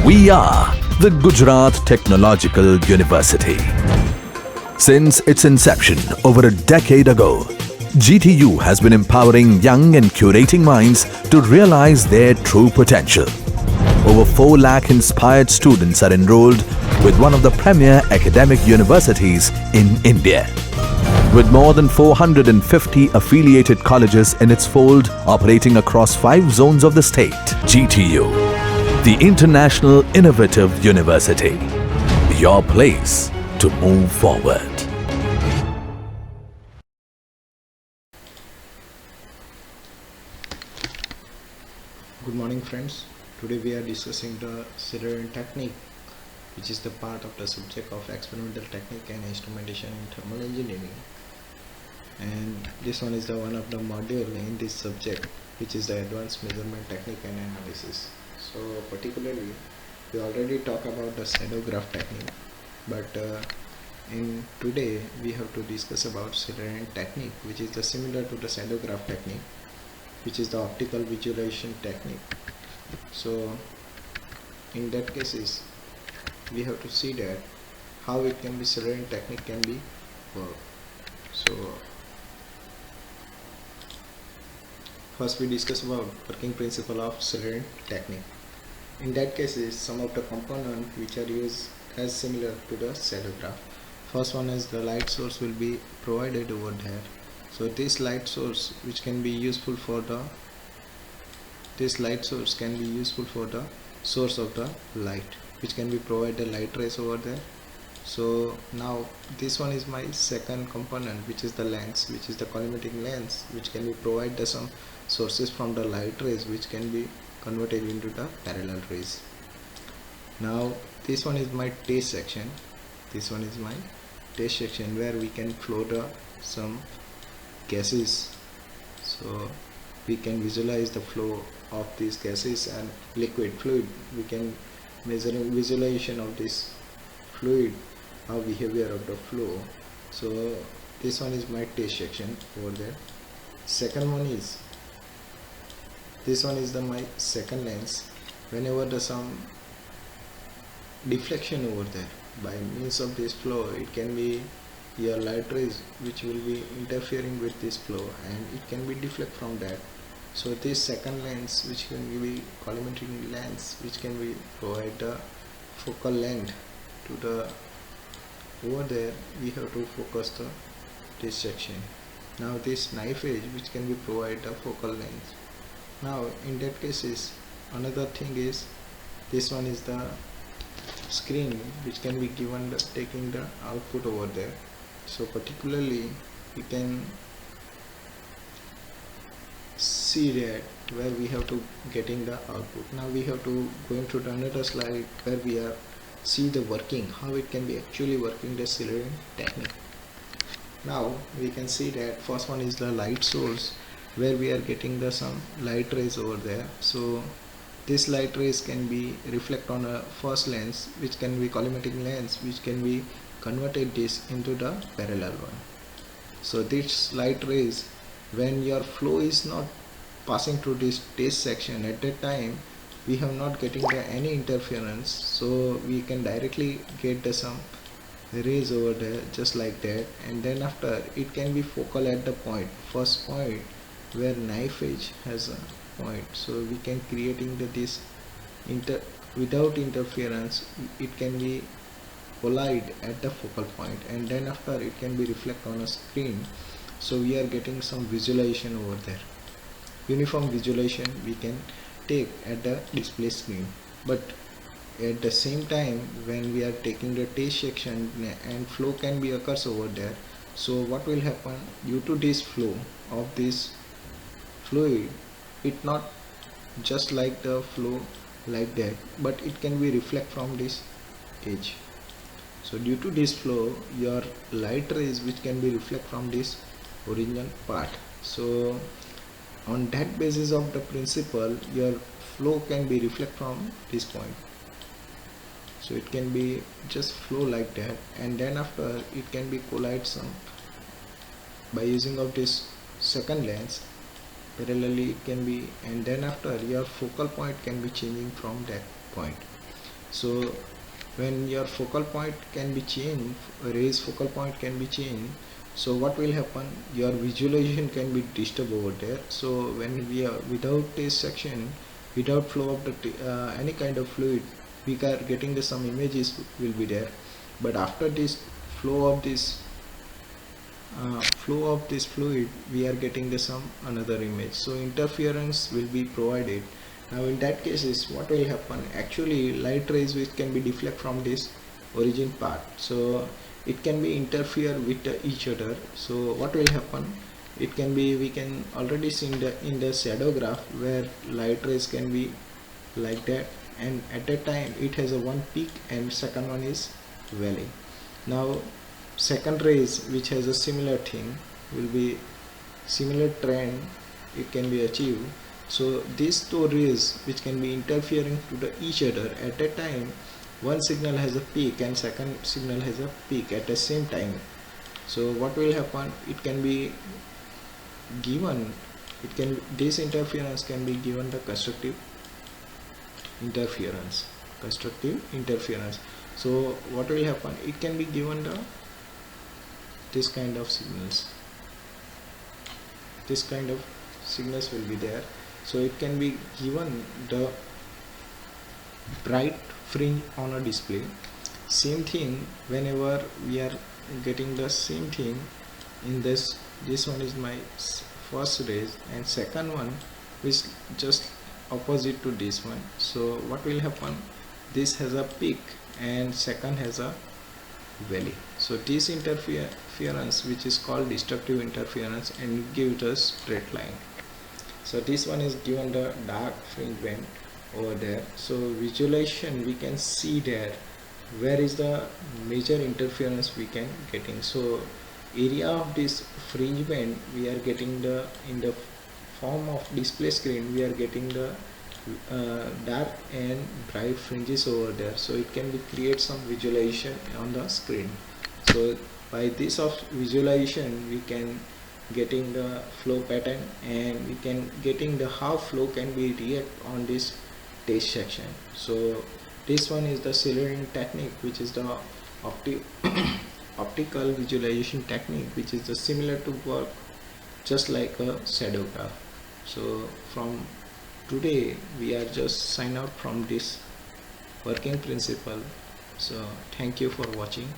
We are the Gujarat Technological University. Since its inception over a decade ago, GTU has been empowering young and curating minds to realize their true potential. Over 4 lakh inspired students are enrolled with one of the premier academic universities in India. With more than 450 affiliated colleges in its fold operating across 5 zones of the state, GTU, the International Innovative University, your place to move forward. Good morning friends. Today we are discussing the Schilerin technique, which is the part of the subject of experimental technique and instrumentation in thermal engineering. And this one is the one of the module in this subject, which is the advanced measurement technique and analysis. So particularly we already talked about the shadow graph technique, but in today we have to discuss about Schilerin technique, which is the similar to the shadow graph technique, which is the optical visualization technique. So in that cases we have to see that how it can be Schilerin technique can be worked. So first we discuss about working principle of Schilerin technique. In that cases, some of the components which are used as similar to the shadow graph. First one is the light source will be provided over there. So this light source which can be useful for the source of the light, which can be provided light rays over there. So now this one is my second component, which is the lens, which is the collimating lens, which can be provided some sources from the light rays which can be converted into the parallel rays. Now this one is my test section. Where we can flow the some gases. So we can visualize the flow of these gases and fluid. We can measure visualization of this fluid, how behavior of the flow. So this one is my test section over there. Second one is my second lens. Whenever there's some deflection over there, by means of this flow, it can be your light rays which will be interfering with this flow and it can be deflect from that. So this second lens, which can be collimating lens, which can be provide the focal length to the over there, we have to focus this section. Now this knife edge which can be provide the focal length. Now in that cases, another thing is this one is the screen which can be given taking the output over there. So particularly we can see that where we have to getting the output. Now we have to go into another slide where we are see the working, how it can be actually working the Schilerin technique. Now we can see that first one is the light source, where we are getting the some light rays over there. So this light rays can be reflect on a first lens, which can be collimating lens, which can be converted this into the parallel one. So this light rays, when your flow is not passing through this test section, at that time we have not getting any interference, so we can directly get the some rays over there just like that, and then after it can be focal at the first point where knife edge has a point. So we can creating this without interference, it can be collide at the focal point, and then after it can be reflect on a screen. So we are getting some visualization over there. Uniform visualization we can take at the display screen, but at the same time when we are taking the test section and flow can be occurs over there. So what will happen, due to this flow of this fluid, it not just like the flow like that, but it can be reflect from this edge. So due to this flow, your light rays which can be reflect from this original part. So on that basis of the principle, your flow can be reflect from this point. So it can be just flow like that, and then after it can be collide some by using of this second lens parallelly it can be, and then after your focal point can be changing from that point. So when your focal point can be changed, raised focal point can be changed, so what will happen, your visualization can be disturbed over there. So when we are without this section, without flow of the any kind of fluid, we are getting the some images will be there, but after this flow of this fluid, we are getting the some another image, so interference will be provided. Now in that cases, what will happen, actually light rays which can be deflect from this origin part, so it can be interfere with each other. So what will happen, it can be, we can already see in the shadow graph where light rays can be like that, and at that time it has a one peak and second one is valley. Now second rays which has a similar thing will be similar trend, it can be achieved. So these two rays which can be interfering to each other at a time, one signal has a peak and second signal has a peak at the same time. So what will happen, it can be given, it can, this interference can be given the constructive interference. So what will happen, it can be given the this kind of signals, this kind of signals will be there. So it can be given the bright fringe on a display. Same thing, whenever we are getting the same thing in this one is my first rays and second one is just opposite to this one. So what will happen, this has a peak and second has a valley. So this interference which is called destructive interference and it gives us straight line. So this one is given the dark fringe band over there. So visualization, we can see there where is the major interference we can getting. So area of this fringe band we are getting the, in the form of display screen, we are getting the dark and bright fringes over there. So it can be create some visualization on the screen. So by this of visualization we can getting the flow pattern and we can getting the how flow can be react on this test section. So this one is the Schilerin technique, which is the optical visualization technique, which is the similar to work just like a shadow graph. So from today we are just sign out from this working principle. So thank you for watching.